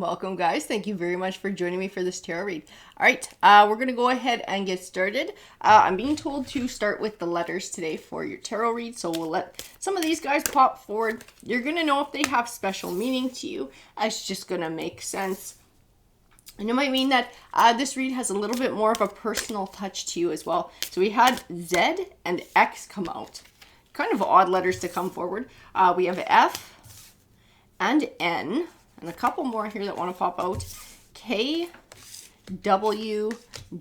Welcome, guys. Thank you very much for joining me for this tarot read. All right, we're going to go ahead and get started. I'm being told to start with the letters today for your tarot read, so we'll let some of these guys pop forward. You're going to know if they have special meaning to you. It's just going to make sense. And it might mean that this read has a little bit more of a personal touch to you as well. So we had Z and X come out. Kind of odd letters to come forward. We have F and N. And a couple more here that want to pop out. K, W,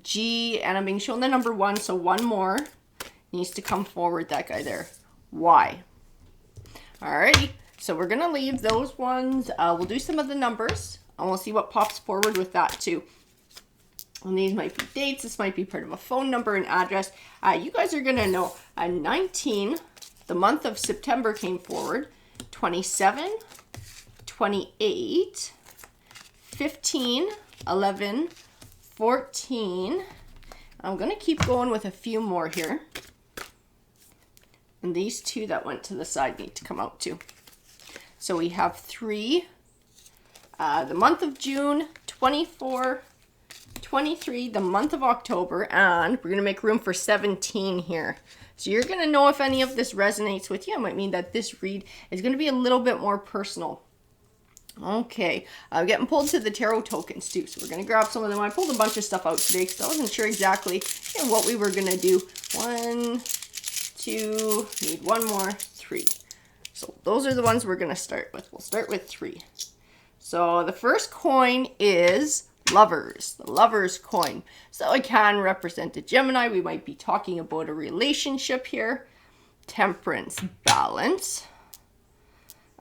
G, and I'm being shown the number 1, so one more needs to come forward, that guy there. Y. Alrighty, so we're going to leave those ones. We'll do some of the numbers, and we'll see what pops forward with that too. And these might be dates, this might be part of a phone number and address. You guys are going to know. 19, the month of September came forward. 27, 28, 15, 11, 14. I'm going to keep going with a few more here. And these two that went to the side need to come out too. So we have 3, the month of June, 24, 23, the month of October, and we're going to make room for 17 here. So you're going to know if any of this resonates with you. It might mean that this read is going to be a little bit more personal. Okay, I'm getting pulled to the tarot tokens too, so we're going to grab some of them. I pulled a bunch of stuff out today because I wasn't sure exactly what we were going to do. 1, 2, need one more, 3. So those are the ones we're going to start with. We'll start with 3. So the first coin is Lovers, the Lovers coin. So it can represent a Gemini. We might be talking about a relationship here. Temperance, Balance.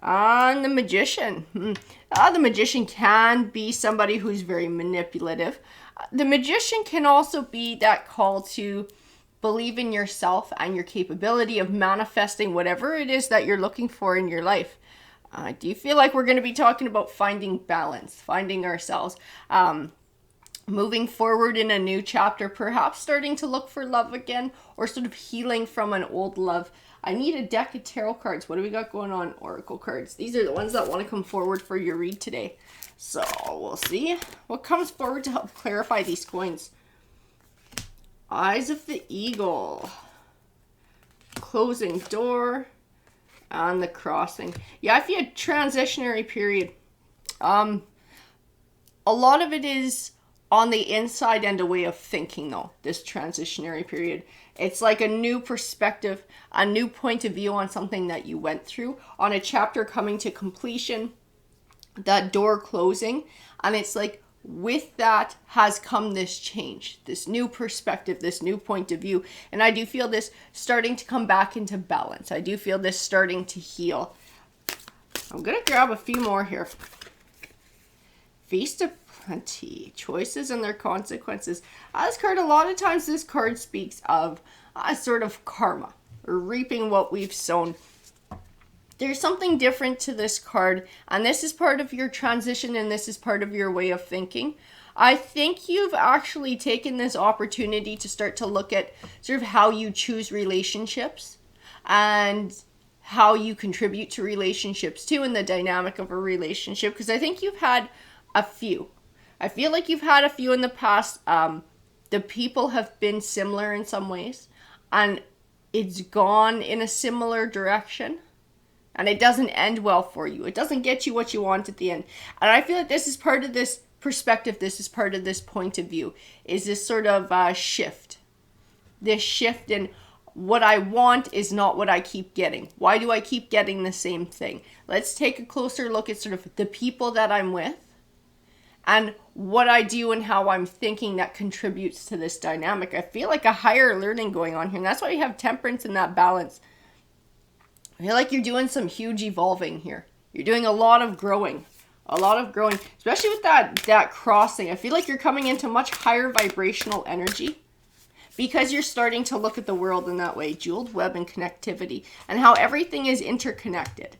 And the Magician. The Magician can be somebody who's very manipulative. The Magician can also be that call to believe in yourself and your capability of manifesting whatever it is that you're looking for in your life. Do you feel like we're going to be talking about finding balance, finding ourselves, moving forward in a new chapter, perhaps starting to look for love again, or sort of healing from an old love? I need a deck of tarot cards. What do we got going on? Oracle cards. These are the ones that want to come forward for your read today. So we'll see what comes forward to help clarify these coins. Eyes of the Eagle. Closing door. And the Crossing. Yeah, I feel a transitionary period. A lot of it is on the inside and a way of thinking, though, this transitionary period. It's like a new perspective, a new point of view on something that you went through, on a chapter coming to completion, that door closing. And it's like, with that has come this change, this new perspective, this new point of view. And I do feel this starting to come back into balance. I do feel this starting to heal. I'm going to grab a few more here. Feast of Plenty, choices and their consequences. This card, a lot of times this card speaks of a sort of karma, or reaping what we've sown. There's something different to this card, and this is part of your transition, and this is part of your way of thinking. I think you've actually taken this opportunity to start to look at sort of how you choose relationships and how you contribute to relationships too, and the dynamic of a relationship, because I think you've had a few. I feel like you've had a few in the past. The people have been similar in some ways, and it's gone in a similar direction, and it doesn't end well for you. It doesn't get you what you want at the end. And I feel like this is part of this perspective. This is part of this point of view, is this sort of shift. This shift in what I want is not what I keep getting. Why do I keep getting the same thing? Let's take a closer look at sort of the people that I'm with, and what I do and how I'm thinking that contributes to this dynamic. I feel like a higher learning going on here. And that's why you have Temperance and that Balance. I feel like you're doing some huge evolving here. You're doing a lot of growing. A lot of growing. Especially with that Crossing. I feel like you're coming into much higher vibrational energy, because you're starting to look at the world in that way. Jeweled web and connectivity. And how everything is interconnected.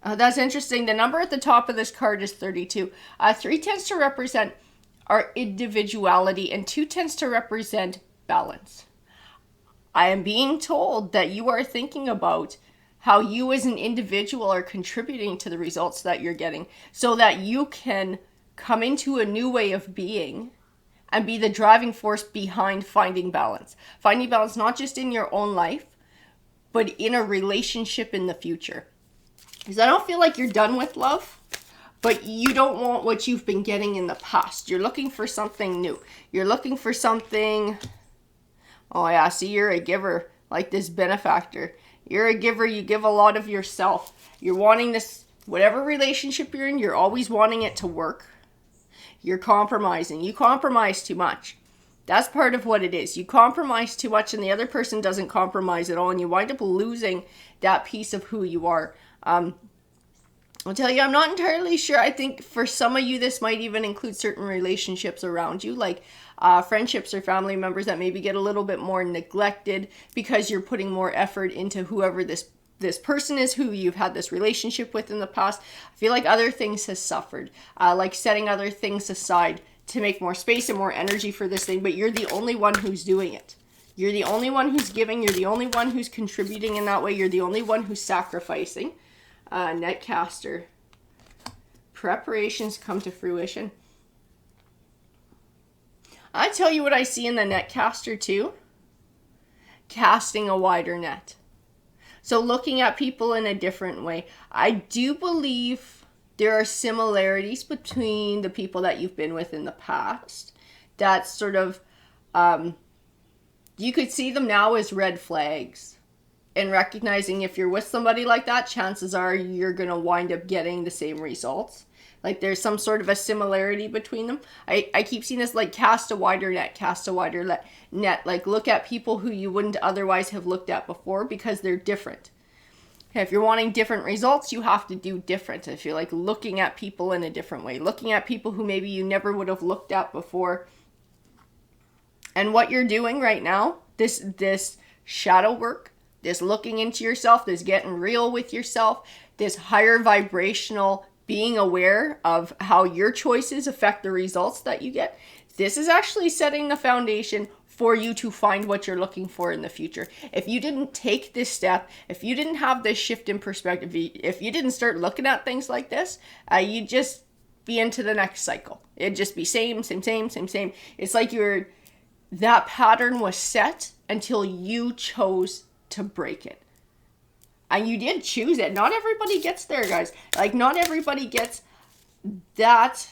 That's interesting. The number at the top of this card is 32. 3 tends to represent our individuality, and 2 tends to represent balance. I am being told that you are thinking about how you as an individual are contributing to the results that you're getting so that you can come into a new way of being and be the driving force behind finding balance. Finding balance not just in your own life, but in a relationship in the future. Because I don't feel like you're done with love, but you don't want what you've been getting in the past. You're looking for something new. You're looking for something, oh yeah, see, you're a giver, like this benefactor. You're a giver, you give a lot of yourself. You're wanting this, whatever relationship you're in, you're always wanting it to work. You're compromising. You compromise too much. That's part of what it is. You compromise too much and the other person doesn't compromise at all, and you wind up losing that piece of who you are. I'll tell you, I'm not entirely sure. I think for some of you, this might even include certain relationships around you, like friendships or family members that maybe get a little bit more neglected because you're putting more effort into whoever this person is who you've had this relationship with in the past. I feel like other things has suffered, like setting other things aside to make more space and more energy for this thing, but you're the only one who's doing it. You're the only one who's giving. You're the only one who's contributing in that way. You're the only one who's sacrificing. Netcaster. Preparations come to fruition. I tell you what I see in the Netcaster too. Casting a wider net. So looking at people in a different way. I do believe there are similarities between the people that you've been with in the past. That's sort of, you could see them now as red flags. And recognizing if you're with somebody like that, chances are you're going to wind up getting the same results. Like there's some sort of a similarity between them. I keep seeing this like cast a wider net, net. Like look at people who you wouldn't otherwise have looked at before because they're different. If you're wanting different results, you have to do different. I feel like looking at people in a different way. Looking at people who maybe you never would have looked at before. And what you're doing right now, this shadow work, this looking into yourself, this getting real with yourself, this higher vibrational being aware of how your choices affect the results that you get. This is actually setting the foundation for you to find what you're looking for in the future. If you didn't take this step, if you didn't have this shift in perspective, if you didn't start looking at things like this, you'd just be into the next cycle. It'd just be same. It's like that pattern was set until you chose to break it. And you did choose it. Not everybody gets there, guys. Like, not everybody gets that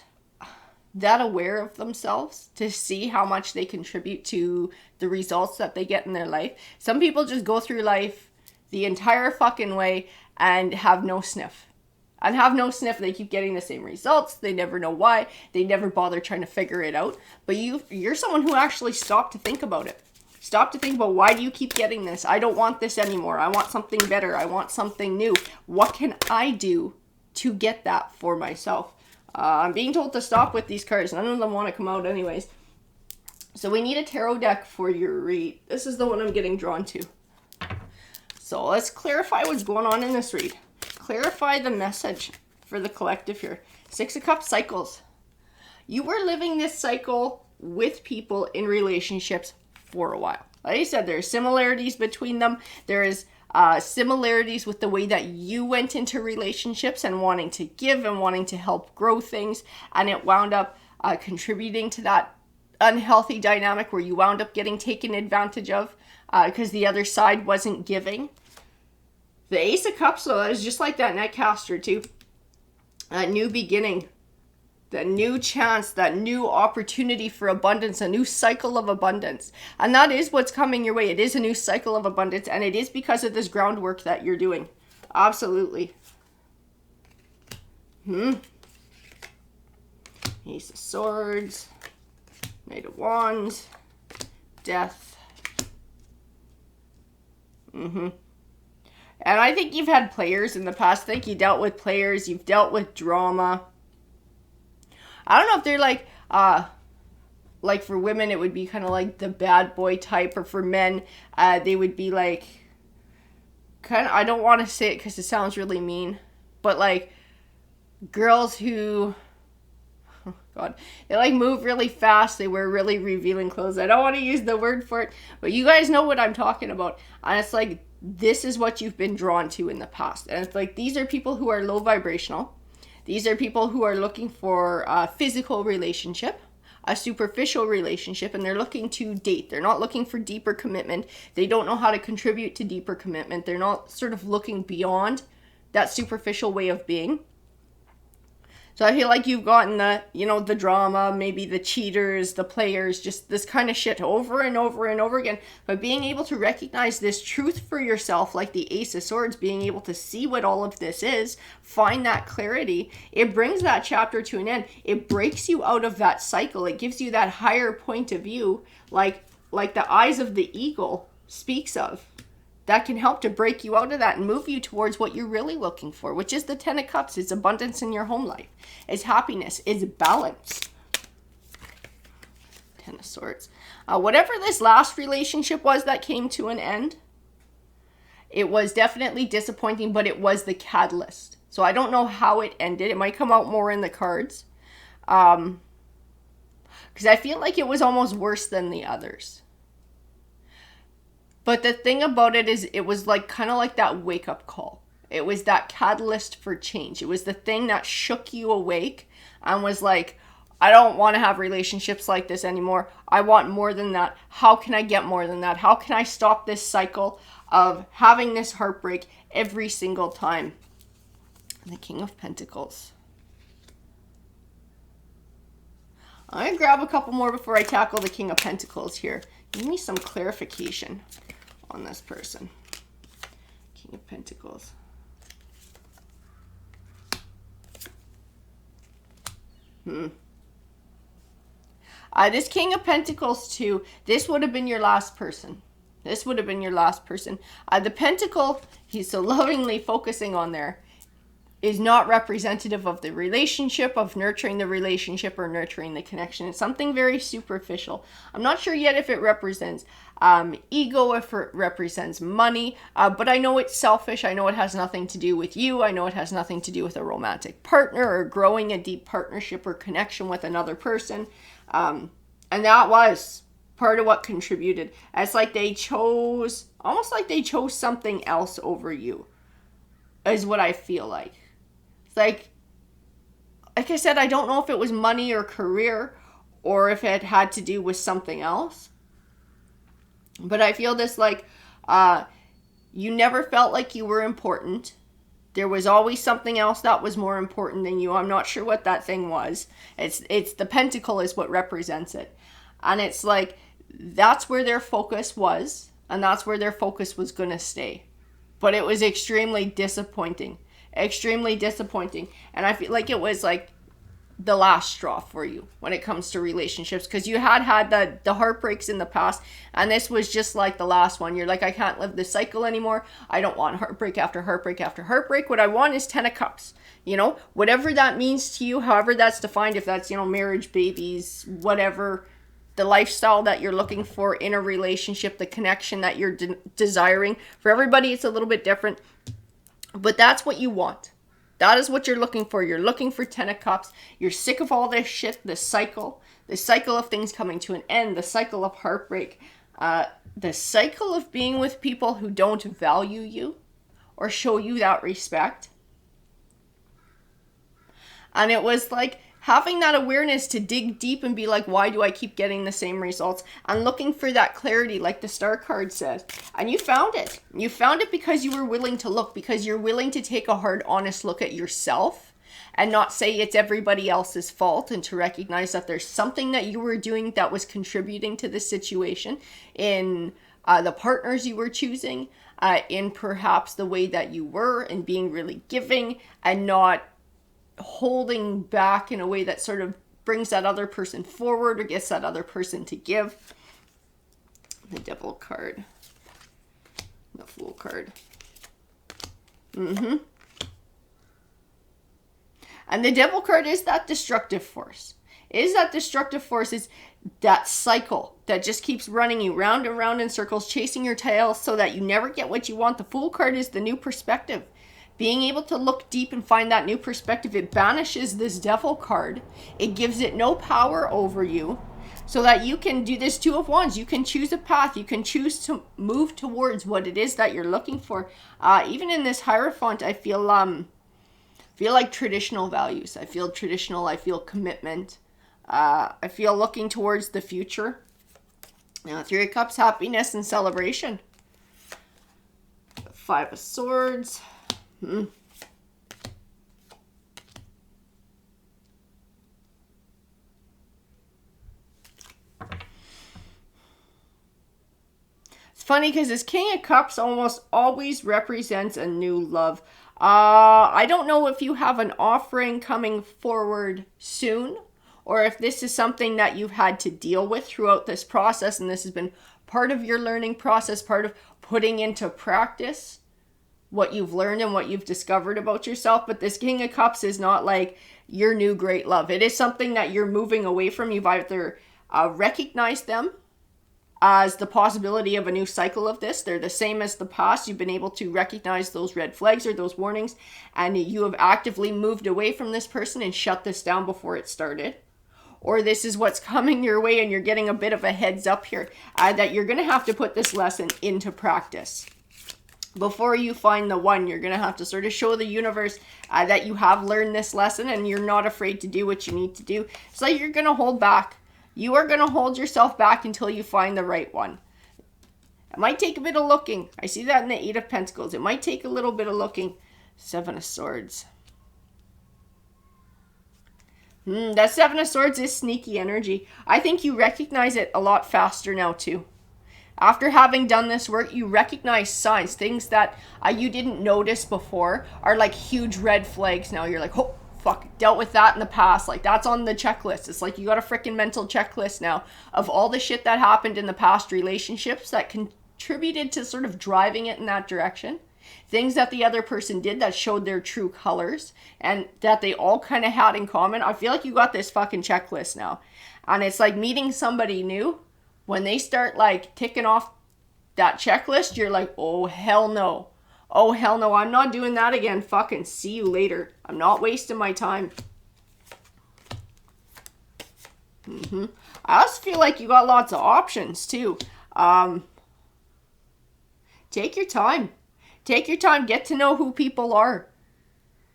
aware of themselves to see how much they contribute to the results that they get in their life. Some people just go through life the entire fucking way and have no sniff. They keep getting the same results. They never know why. They never bother trying to figure it out. But you're someone who actually stopped to think about it. Stop to think about, why do you keep getting this? I don't want this anymore. I want something better. I want something new. What can I do to get that for myself? I'm being told to stop with these cards. None of them want to come out anyways. So we need a tarot deck for your read. This is the one I'm getting drawn to. So let's clarify what's going on in this read. Clarify the message for the collective here. 6 of Cups cycles. You were living this cycle with people in relationships for a while. Like I said, there are similarities between them. There is similarities with the way that you went into relationships and wanting to give and wanting to help grow things. And it wound up contributing to that unhealthy dynamic where you wound up getting taken advantage of because the other side wasn't giving. The Ace of Cups, though, is just like that Netcaster too. A new beginning. That new chance, that new opportunity for abundance, a new cycle of abundance. And that is what's coming your way. It is a new cycle of abundance, and it is because of this groundwork that you're doing. Absolutely. Ace of Swords, Knight of Wands, Death. And I think you've had players in the past. I think you dealt with players. You've dealt with drama. I don't know if they're like for women, it would be kind of like the bad boy type, or for men, they would be like, kind of, I don't want to say it because it sounds really mean, but like girls who, oh God, they like move really fast. They wear really revealing clothes. I don't want to use the word for it, but you guys know what I'm talking about. And it's like this is what you've been drawn to in the past. And it's like, these are people who are low vibrational. These are people who are looking for a physical relationship, a superficial relationship, and they're looking to date. They're not looking for deeper commitment. They don't know how to contribute to deeper commitment. They're not sort of looking beyond that superficial way of being. So I feel like you've gotten the, you know, the drama, maybe the cheaters, the players, just this kind of shit over and over and over again. But being able to recognize this truth for yourself, like the Ace of Swords, being able to see what all of this is, find that clarity, it brings that chapter to an end. It breaks you out of that cycle. It gives you that higher point of view, like the eyes of the eagle speaks of. That can help to break you out of that and move you towards what you're really looking for, which is the Ten of Cups. It's abundance in your home life. It's happiness. It's balance. Ten of Swords. Whatever this last relationship was that came to an end, it was definitely disappointing, but it was the catalyst. So I don't know how it ended. It might come out more in the cards. Because I feel like it was almost worse than the others. But the thing about it is, it was like kind of like that wake-up call. It was that catalyst for change. It was the thing that shook you awake and was like, I don't want to have relationships like this anymore. I want more than that. How can I get more than that? How can I stop this cycle of having this heartbreak every single time? The King of Pentacles. I'm going to grab a couple more before I tackle the King of Pentacles here. Give me some clarification on this person. King of Pentacles. This King of Pentacles too, this would have been your last person. This would have been your last person. The Pentacle, he's so lovingly focusing on there, is not representative of the relationship, of nurturing the relationship or nurturing the connection. It's something very superficial. I'm not sure yet if it represents ego, if it represents money, but I know it's selfish. I know it has nothing to do with you. I know it has nothing to do with a romantic partner or growing a deep partnership or connection with another person. And that was part of what contributed. It's like they chose, almost like they chose something else over you, is what I feel like. Like I said, I don't know if it was money or career or if it had to do with something else. But I feel this like you never felt like you were important. There was always something else that was more important than you. I'm not sure what that thing was. It's the Pentacle is what represents it. And it's like that's where their focus was, and that's where their focus was going to stay. But it was extremely disappointing. Extremely disappointing. And I feel like it was like the last straw for you when it comes to relationships, because you had the heartbreaks in the past, and this was just like the last one. You're like, I can't live this cycle anymore. I don't want heartbreak after heartbreak after heartbreak. What I want is 10 of Cups. You know, whatever that means to you, however that's defined, if that's, you know, marriage, babies, whatever, the lifestyle that you're looking for in a relationship, the connection that you're desiring. For everybody, it's a little bit different. But that's what you want. That is what you're looking for. You're looking for 10 of Cups. You're sick of all this shit, this cycle of things coming to an end, the cycle of heartbreak, the cycle of being with people who don't value you or show you that respect. And it was like having that awareness to dig deep and be like, why do I keep getting the same results? And looking for that clarity, like the Star card says. And you found it. You found it because you were willing to look, because you're willing to take a hard, honest look at yourself and not say it's everybody else's fault, and to recognize that there's something that you were doing that was contributing to the situation in the partners you were choosing, in perhaps the way that you were, and being really giving and not holding back in a way that sort of brings that other person forward or gets that other person to give. The Devil card. The Fool card. And the Devil card is that destructive force. Is that destructive force, is that cycle that just keeps running you round and round in circles, chasing your tail so that you never get what you want. The Fool card is the new perspective. Being able to look deep and find that new perspective. It banishes this Devil card. It gives it no power over you. so that you can do this Two of Wands. You can choose a path. You can choose to move towards what it is that you're looking for. Even in this Hierophant, I feel like traditional values. I feel traditional. I feel commitment. I feel looking towards the future. Now, Three of Cups, happiness and celebration. Five of Swords. It's funny because this King of Cups almost always represents a new love. I don't know if you have an offering coming forward soon, or if this is something that you've had to deal with throughout this process, and this has been part of your learning process, part of putting into practice what you've learned and what you've discovered about yourself. But this King of Cups is not like your new great love. It is something that you're moving away from. You've either recognized them as the possibility of a new cycle of this. They're the same as the past. You've been able to recognize those red flags or those warnings, and you have actively moved away from this person and shut this down before it started. Or this is what's coming your way, and you're getting a bit of a heads up here that you're going to have to put this lesson into practice. Before you find the one, you're going to have to sort of show the universe that you have learned this lesson and you're not afraid to do what you need to do. It's like you're going to hold back. You are going to hold yourself back until you find the right one. It might take a bit of looking. I see that in the Eight of Pentacles. It might take a little bit of looking. Seven of Swords. That Seven of Swords is sneaky energy. I think you recognize it a lot faster now too. After having done this work, you recognize signs, things that you didn't notice before are like huge red flags now. You're like, oh, fuck, dealt with that in the past. Like, that's on the checklist. It's like you got a freaking mental checklist now of all the shit that happened in the past relationships that contributed to sort of driving it in that direction. Things that the other person did that showed their true colors and that they all kind of had in common. I feel like you got this fucking checklist now. And it's like meeting somebody new. When they start like ticking off that checklist, you're like, oh, hell no. Oh, hell no. I'm not doing that again. Fucking see you later. I'm not wasting my time. I also feel like you got lots of options too. Take your time. Take your time. Get to know who people are.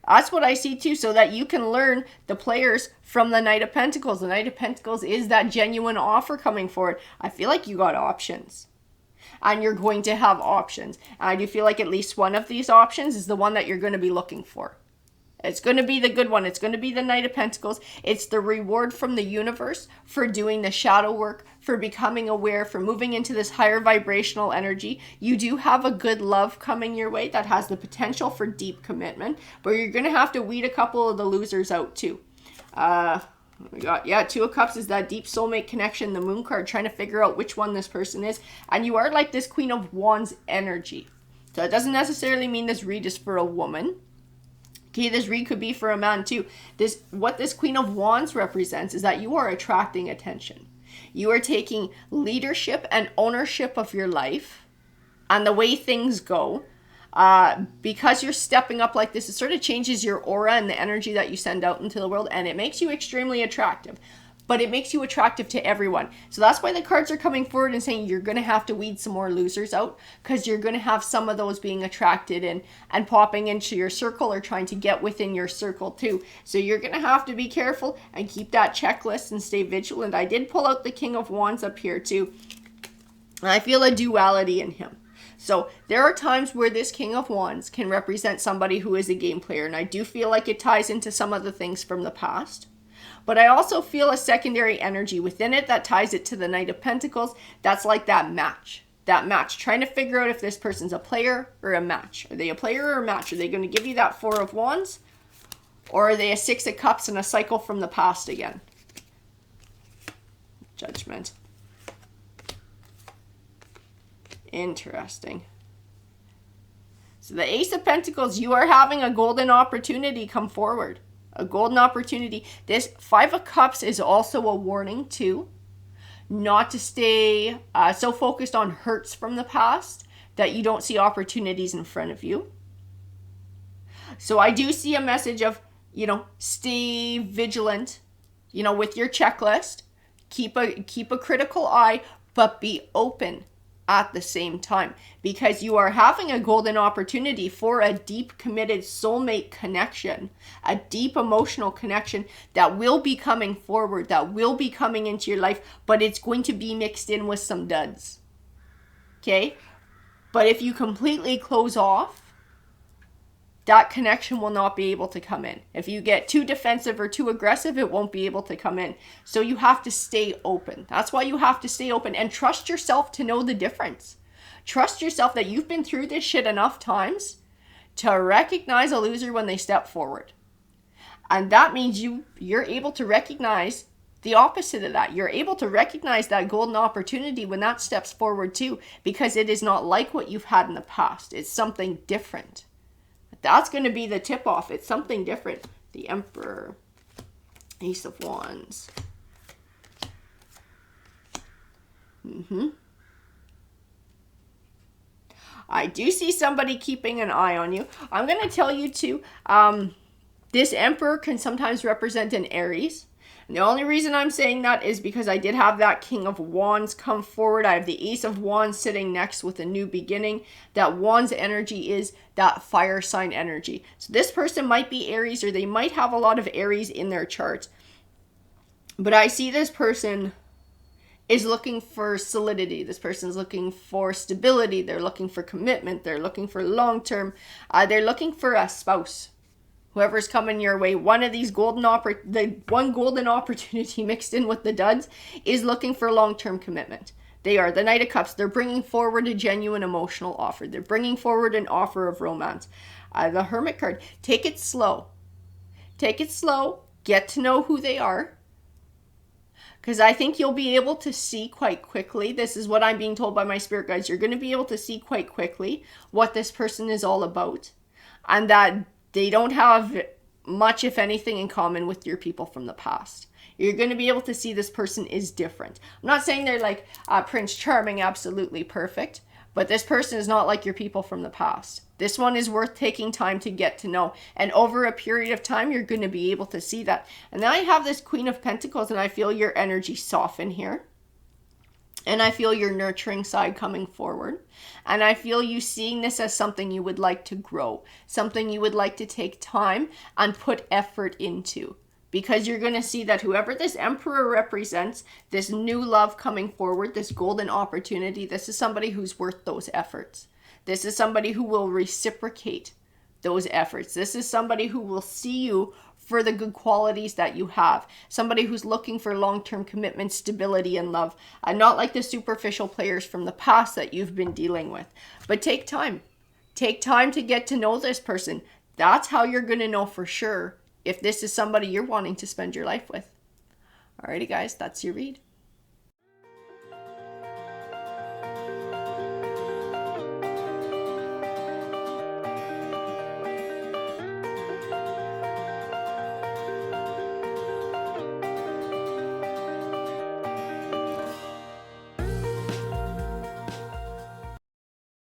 That's what I see too, so that you can learn the players from the Knight of Pentacles. The Knight of Pentacles is that genuine offer coming forward. I feel like you got options. And you're going to have options. And I do feel like at least one of these options is the one that you're going to be looking for. It's going to be the good one. It's going to be the Knight of Pentacles. It's the reward from the universe for doing the shadow work, for becoming aware, for moving into this higher vibrational energy. You do have a good love coming your way that has the potential for deep commitment, but you're going to have to weed a couple of the losers out too. We got, yeah, Two of Cups is that deep soulmate connection, the Moon card, trying to figure out which one this person is. And you are like this Queen of Wands energy. So it doesn't necessarily mean this read is for a woman. Okay, this read could be for a man too. What this Queen of Wands represents is that you are attracting attention. You are taking leadership and ownership of your life and the way things go. Because you're stepping up like this, it sort of changes your aura and the energy that you send out into the world, and it makes you extremely attractive. But it makes you attractive to everyone. So that's why the cards are coming forward and saying you're going to have to weed some more losers out, because you're going to have some of those being attracted and popping into your circle or trying to get within your circle too. So you're going to have to be careful and keep that checklist and stay vigilant. I did pull out the King of Wands up here too. I feel a duality in him. So there are times where this King of Wands can represent somebody who is a game player. And I do feel like it ties into some of the things from the past. But I also feel a secondary energy within it that ties it to the Knight of Pentacles. That's like that match. That match. Trying to figure out if this person's a player or a match. Are they a player or a match? Are they going to give you that Four of Wands? Or are they a Six of Cups and a cycle from the past again? Judgment. Interesting. So the Ace of Pentacles, you are having a golden opportunity come forward. A golden opportunity. This Five of Cups is also a warning too. Not to stay so focused on hurts from the past that you don't see opportunities in front of you. So I do see a message of, stay vigilant, with your checklist. Keep a critical eye, but be open at the same time, because you are having a golden opportunity for a deep, committed soulmate connection, a deep emotional connection that will be coming forward, that will be coming into your life, but it's going to be mixed in with some duds. Okay? But if you completely close off, that connection will not be able to come in. If you get too defensive or too aggressive, it won't be able to come in. So you have to stay open. That's why you have to stay open and trust yourself to know the difference. Trust yourself that you've been through this shit enough times to recognize a loser when they step forward. And that means you're able to recognize the opposite of that. You're able to recognize that golden opportunity when that steps forward too, because it is not like what you've had in the past. It's something different. That's going to be the tip-off. It's something different. The Emperor. Ace of Wands. I do see somebody keeping an eye on you. I'm going to tell you too, this Emperor can sometimes represent an Aries. And the only reason I'm saying that is because I did have that King of Wands come forward. I have the Ace of Wands sitting next with a new beginning. That Wands energy is that fire sign energy. So this person might be Aries, or they might have a lot of Aries in their chart. But I see this person is looking for solidity. This person's looking for stability. They're looking for commitment. They're looking for long-term. They're looking for a spouse. Whoever's coming your way, one of these golden opportunity mixed in with the duds is looking for long-term commitment. They are the Knight of Cups. They're bringing forward a genuine emotional offer. They're bringing forward an offer of romance. The Hermit card. Take it slow. Take it slow. Get to know who they are. Because I think you'll be able to see quite quickly. This is what I'm being told by my spirit guides. You're going to be able to see quite quickly what this person is all about. And that they don't have much, if anything, in common with your people from the past. You're going to be able to see this person is different. I'm not saying they're like Prince Charming, absolutely perfect, but this person is not like your people from the past. This one is worth taking time to get to know. And over a period of time, you're going to be able to see that. And then I have this Queen of Pentacles, and I feel your energy soften here. And I feel your nurturing side coming forward. And I feel you seeing this as something you would like to grow. Something you would like to take time and put effort into. Because you're going to see that whoever this Emperor represents, this new love coming forward, this golden opportunity, this is somebody who's worth those efforts. This is somebody who will reciprocate those efforts. This is somebody who will see you for the good qualities that you have. Somebody who's looking for long-term commitment, stability, and love. Not like the superficial players from the past that you've been dealing with. But take time. Take time to get to know this person. That's how you're going to know for sure if this is somebody you're wanting to spend your life with. Alrighty guys, that's your read.